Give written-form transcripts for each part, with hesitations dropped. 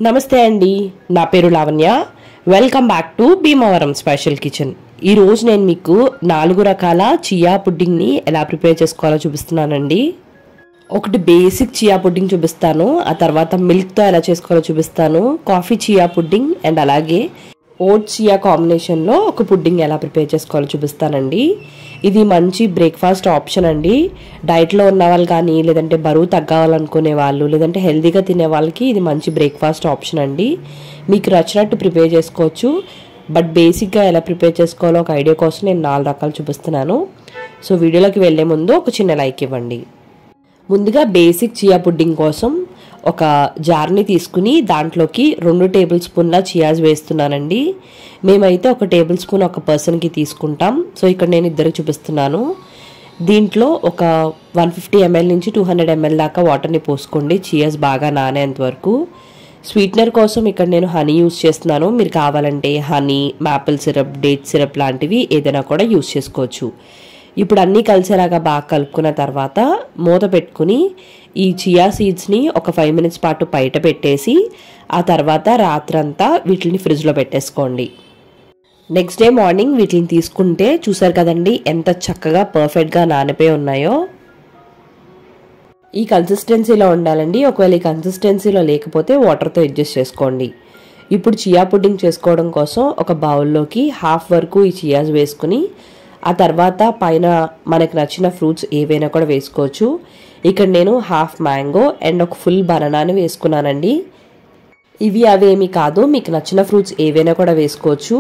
నమస్తే అండి, నా పేరు Lavanya. Welcome back to Bhimavaram special kitchen. ఈరోజు నేను మీకు 4 రకాల చియా పుడ్డింగ్ని ఎలా ప్రిపేర్ చేసుకోవాలో చూపిస్తున్నానండి. ఒకటి బేసిక్ చియా పుడ్డింగ్ చూపిస్తాను, ఆ తర్వాత మిల్క్తో ఎలా చేసుకోవాలో చూపిస్తాను. కాఫీ చియా పుడ్డింగ్ అండ్ అలాగే ఓట్ చియా కాంబినేషన్లో ఒక పుడ్డింగ్ ఎలా ప్రిపేర్ చేసుకోవాలో చూపిస్తానండి. ఇది మంచి బ్రేక్ఫాస్ట్ ఆప్షన్ అండి. డైట్లో ఉన్న వాళ్ళు కానీ, లేదంటే బరువు తగ్గాలనుకునే వాళ్ళు, లేదంటే హెల్తీగా తినే వాళ్ళకి ఇది మంచి బ్రేక్ఫాస్ట్ ఆప్షన్ అండి. మీకు నచ్చినట్టు ప్రిపేర్ చేసుకోవచ్చు. బట్ బేసిక్గా ఎలా ప్రిపేర్ చేసుకోవాలో ఒక ఐడియా కోసం నేను 4 రకాలు చూపిస్తున్నాను. సో వీడియోలోకి వెళ్ళే ముందు ఒక చిన్న లైక్ ఇవ్వండి. ముందుగా బేసిక్ చియా పుడ్డింగ్ కోసం ఒక జార్ని తీసుకుని దాంట్లోకి 2 టేబుల్ స్పూన్ల చియాస్ వేస్తున్నానండి. మేమైతే 1 టేబుల్ స్పూన్ ఒక పర్సన్కి తీసుకుంటాం. సో ఇక్కడ నేను ఇద్దరికి చూపిస్తున్నాను. దీంట్లో ఒక 150 ml నుంచి 200 ml దాకా వాటర్ని పోసుకోండి, చియాస్ బాగా నానేంత వరకు. స్వీట్నర్ కోసం ఇక్కడ నేను హనీ యూస్ చేస్తున్నాను. మీరు కావాలంటే honey, maple syrup, date syrup లాంటివి ఏదైనా కూడా యూస్ చేసుకోవచ్చు. ఇప్పుడు అన్నీ కలిసేలాగా బాగా కలుపుకున్న తర్వాత మూత పెట్టుకుని ఈ చియా సీడ్స్ని ఒక 5 minutes పాటు బయట పెట్టేసి ఆ తర్వాత రాత్రంతా వీటిని ఫ్రిడ్జ్లో పెట్టేసుకోండి. నెక్స్ట్ డే మార్నింగ్ వీటిని తీసుకుంటే చూసారు కదండి ఎంత చక్కగా పర్ఫెక్ట్గా నానిపోయి ఉన్నాయో. ఈ కన్సిస్టెన్సీలో ఉండాలండి. ఒకవేళ ఈ కన్సిస్టెన్సీలో లేకపోతే వాటర్తో అడ్జస్ట్ చేసుకోండి. ఇప్పుడు చియా పుడ్డింగ్ చేసుకోవడం కోసం ఒక బౌల్లోకి హాఫ్ వరకు ఈ చియాస్ వేసుకుని ఆ తర్వాత పైన మనకు నచ్చిన ఫ్రూట్స్ ఏవైనా కూడా వేసుకోవచ్చు. ఇక్కడ నేను హాఫ్ మ్యాంగో అండ్ ఒక ఫుల్ బనానాని వేసుకున్నానండి. ఇవి అవేమీ కాదు, మీకు నచ్చిన ఫ్రూట్స్ ఏవైనా కూడా వేసుకోవచ్చు.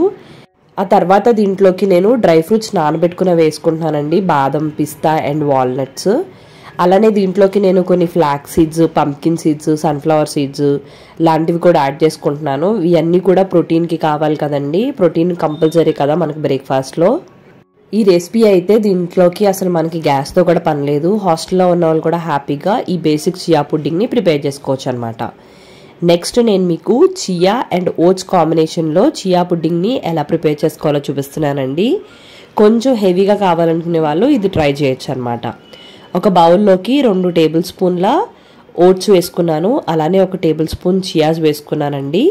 ఆ తర్వాత దీంట్లోకి నేను డ్రై ఫ్రూట్స్ నానబెట్టుకుని వేసుకుంటున్నానండి, బాదం, పిస్తా అండ్ వాల్నట్స్. అలానే దీంట్లోకి నేను కొన్ని flax seeds, pumpkin seeds, sunflower seeds లాంటివి కూడా యాడ్ చేసుకుంటున్నాను. ఇవన్నీ కూడా ప్రోటీన్కి కావాలి కదండి, ప్రోటీన్ కంపల్సరీ కదా మనకి బ్రేక్ఫాస్ట్లో. ఈ రెసిపీ అయితే దీంట్లోకి అసలు మనకి గ్యాస్తో కూడా పని లేదు. హాస్టల్లో ఉన్న వాళ్ళు కూడా హ్యాపీగా ఈ బేసిక్ చియా పుడ్డింగ్ని ప్రిపేర్ చేసుకోవచ్చు అనమాట. నెక్స్ట్ నేను మీకు చియా అండ్ ఓట్స్ కాంబినేషన్లో చియా పుడ్డింగ్ని ఎలా ప్రిపేర్ చేసుకోవాలో చూపిస్తున్నానండి. కొంచెం హెవీగా కావాలనుకునే వాళ్ళు ఇది ట్రై చేయొచ్చు అనమాట. ఒక బౌల్లోకి 2 టేబుల్ స్పూన్ల ఓట్స్ వేసుకున్నాను, అలానే 1 టేబుల్ స్పూన్ చియాస్ వేసుకున్నానండి.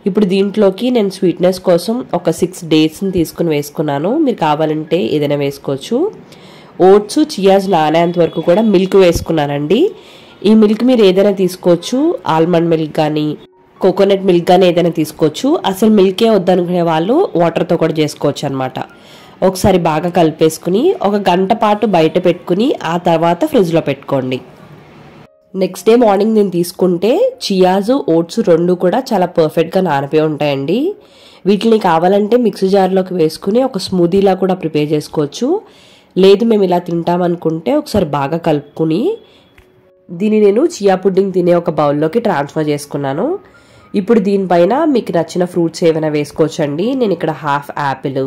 ఇప్పుడు దీంట్లోకి నేను స్వీట్నెస్ కోసం ఒక 6 డేట్స్ని తీసుకుని వేసుకున్నాను. మీరు కావాలంటే ఏదైనా వేసుకోవచ్చు. ఓట్స్, చియాస్ నానేంత వరకు కూడా మిల్క్ వేసుకున్నానండి. ఈ మిల్క్ మీరు ఏదైనా తీసుకోవచ్చు, ఆల్మండ్ మిల్క్ కానీ, కోకోనట్ మిల్క్ కానీ ఏదైనా తీసుకోవచ్చు. అసలు మిల్కే వద్దనుకునే వాళ్ళు వాటర్తో కూడా చేసుకోవచ్చు అనమాట. ఒకసారి బాగా కలిపేసుకుని 1 గంట పాటు బయట పెట్టుకుని ఆ తర్వాత ఫ్రిడ్జ్లో పెట్టుకోండి. నెక్స్ట్ డే మార్నింగ్ నేను తీసుకుంటే చియాస్, ఓట్స్ 2 కూడా చాలా పర్ఫెక్ట్గా నానిపోయి ఉంటాయండి. వీటిని కావాలంటే మిక్సీ జార్లోకి వేసుకుని ఒక స్మూదీలా కూడా ప్రిపేర్ చేసుకోవచ్చు. లేదు మేము ఇలా తింటామనుకుంటే ఒకసారి బాగా కలుపుకుని దీన్ని నేను చియా పుడ్డింగ్ తినే ఒక బౌల్లోకి ట్రాన్స్ఫర్ చేసుకున్నాను. ఇప్పుడు దీనిపైన మీకు నచ్చిన ఫ్రూట్స్ ఏమైనా వేసుకోవచ్చండి. నేను ఇక్కడ హాఫ్ యాపిల్,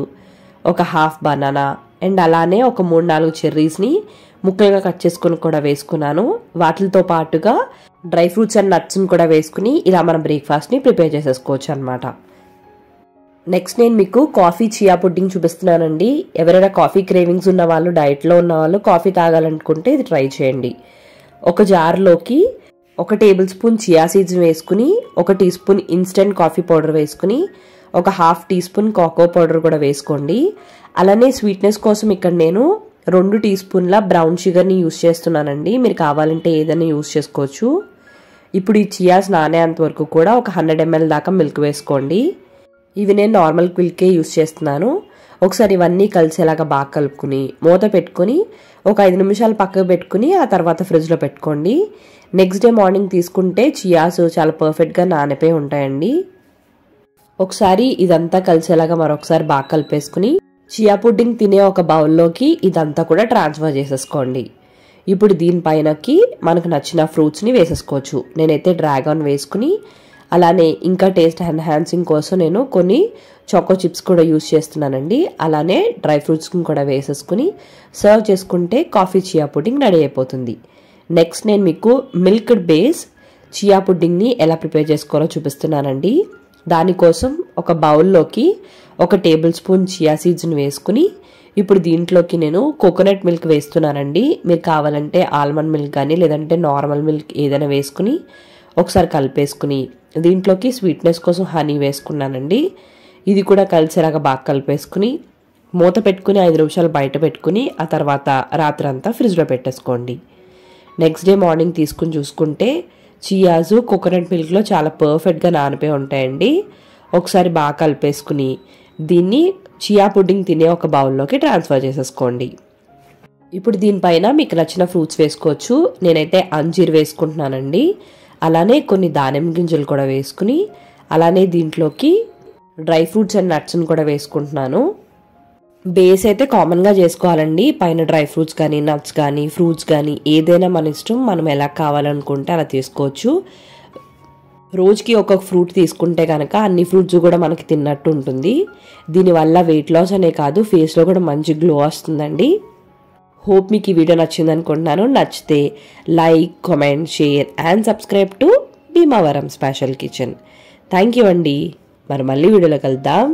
ఒక హాఫ్ బనానా అండ్ అలానే ఒక 3-4 చెర్రీస్ని ముక్కలుగా కట్ చేసుకుని కూడా వేసుకున్నాను. వాటితో పాటుగా డ్రై ఫ్రూట్స్ అండ్ నట్స్ని కూడా వేసుకుని ఇలా మన బ్రేక్ఫాస్ట్ని ప్రిపేర్ చేసేసుకోవచ్చు అనమాట. నెక్స్ట్ నేను మీకు కాఫీ చియా పుడ్డింగ్ చూపిస్తున్నానండి. ఎవరైనా కాఫీ క్రేవింగ్స్ ఉన్న వాళ్ళు, డైట్లో ఉన్న వాళ్ళు కాఫీ తాగాలనుకుంటే ఇది ట్రై చేయండి. ఒక జార్లోకి 1 టేబుల్ స్పూన్ చియా సీడ్స్ వేసుకుని 1 teaspoon instant coffee powder వేసుకుని ఒక half teaspoon cocoa powder కూడా వేసుకోండి. అలానే స్వీట్నెస్ కోసం ఇక్కడ నేను 2 టీ స్పూన్ల బ్రౌన్ షుగర్ని యూస్ చేస్తున్నానండి. మీరు కావాలంటే ఏదైనా యూస్ చేసుకోవచ్చు. ఇప్పుడు ఈ చియాస్ నానేంత వరకు కూడా ఒక 100 ml దాకా మిల్క్ వేసుకోండి. ఇవి నేను నార్మల్ మిల్కే యూస్ చేస్తున్నాను. ఒకసారి ఇవన్నీ కలిసేలాగా బాగా కలుపుకుని మూత పెట్టుకుని ఒక 5 నిమిషాలు పక్కకు పెట్టుకుని ఆ తర్వాత ఫ్రిడ్జ్లో పెట్టుకోండి. నెక్స్ట్ డే మార్నింగ్ తీసుకుంటే చియాస్ చాలా పర్ఫెక్ట్గా నానిపోయి ఉంటాయండి. ఒకసారి ఇదంతా కలిసేలాగా మరొకసారి బాగా కలిపేసుకుని చియా పుడ్డింగ్ తినే ఒక బౌల్లోకి ఇదంతా కూడా ట్రాన్స్ఫర్ చేసేసుకోండి. ఇప్పుడు దీనిపైనకి మనకు నచ్చిన ఫ్రూట్స్ని వేసేసుకోవచ్చు. నేనైతే డ్రాగన్ వేసుకుని అలానే ఇంకా టేస్ట్ ఎన్హాన్సింగ్ కోసం నేను కొన్ని చాకో చిప్స్ కూడా యూస్ చేస్తున్నానండి. అలానే డ్రై ఫ్రూట్స్ని కూడా వేసేసుకుని సర్వ్ చేసుకుంటే కాఫీ చియా పుడ్డింగ్ రెడీ అయిపోతుంది. నెక్స్ట్ నేను మీకు మిల్క్డ్ బేస్ చియా పుడ్డింగ్ని ఎలా ప్రిపేర్ చేసుకోవాలో చూపిస్తున్నానండి. దానికోసం ఒక బౌల్లోకి 1 టేబుల్ స్పూన్ చియా సీడ్స్ని వేసుకుని ఇప్పుడు దీంట్లోకి నేను కోకోనట్ మిల్క్ వేస్తున్నానండి. మీరు కావాలంటే ఆల్మండ్ మిల్క్ కానీ లేదంటే నార్మల్ మిల్క్ ఏదైనా వేసుకుని ఒకసారి కలిపేసుకుని దీంట్లోకి స్వీట్నెస్ కోసం హనీ వేసుకున్నానండి. ఇది కూడా కలిసేలాగా బాగా కలిపేసుకుని మూత పెట్టుకుని 5 నిమిషాలు బయట పెట్టుకుని ఆ తర్వాత రాత్రంతా ఫ్రిడ్జ్లో పెట్టేసుకోండి. నెక్స్ట్ డే మార్నింగ్ తీసుకుని చూసుకుంటే చియాస్ కోకోనట్ మిల్క్లో చాలా పర్ఫెక్ట్గా నానిపోయి ఉంటాయండి. ఒకసారి బాగా కలిపేసుకుని దీన్ని చియా పుడ్డింగ్ తినే ఒక బౌల్లోకి ట్రాన్స్ఫర్ చేసేసుకోండి. ఇప్పుడు దీనిపైన మీకు నచ్చిన ఫ్రూట్స్ వేసుకోవచ్చు. నేనైతే అంజీర్ వేసుకుంటున్నానండి. అలానే కొన్ని దానిమ్మ గింజలు కూడా వేసుకుని అలానే దీంట్లోకి డ్రై ఫ్రూట్స్ అండ్ నట్స్ని కూడా వేసుకుంటున్నాను. బేస్ అయితే కామన్గా చేసుకోవాలండి. పైన డ్రై ఫ్రూట్స్ కానీ నట్స్ కానీ ఫ్రూట్స్ కానీ ఏదైనా మన ఇష్టం, మనం ఎలా కావాలనుకుంటే అలా తీసుకోవచ్చు. రోజుకి ఒక్కొక్క ఫ్రూట్ తీసుకుంటే కనుక అన్ని ఫ్రూట్స్ కూడా మనకి తిన్నట్టు ఉంటుంది. దీనివల్ల వెయిట్ లాస్ అనే కాదు, ఫేస్లో కూడా మంచి గ్లో వస్తుందండి. హోప్ మీకు ఈ వీడియో నచ్చింది అనుకుంటున్నాను. నచ్చితే like, comment, share and subscribe to Bhimavaram special kitchen. Thank you అండి. మరి మళ్ళీ వీడియోలో కలుద్దాం.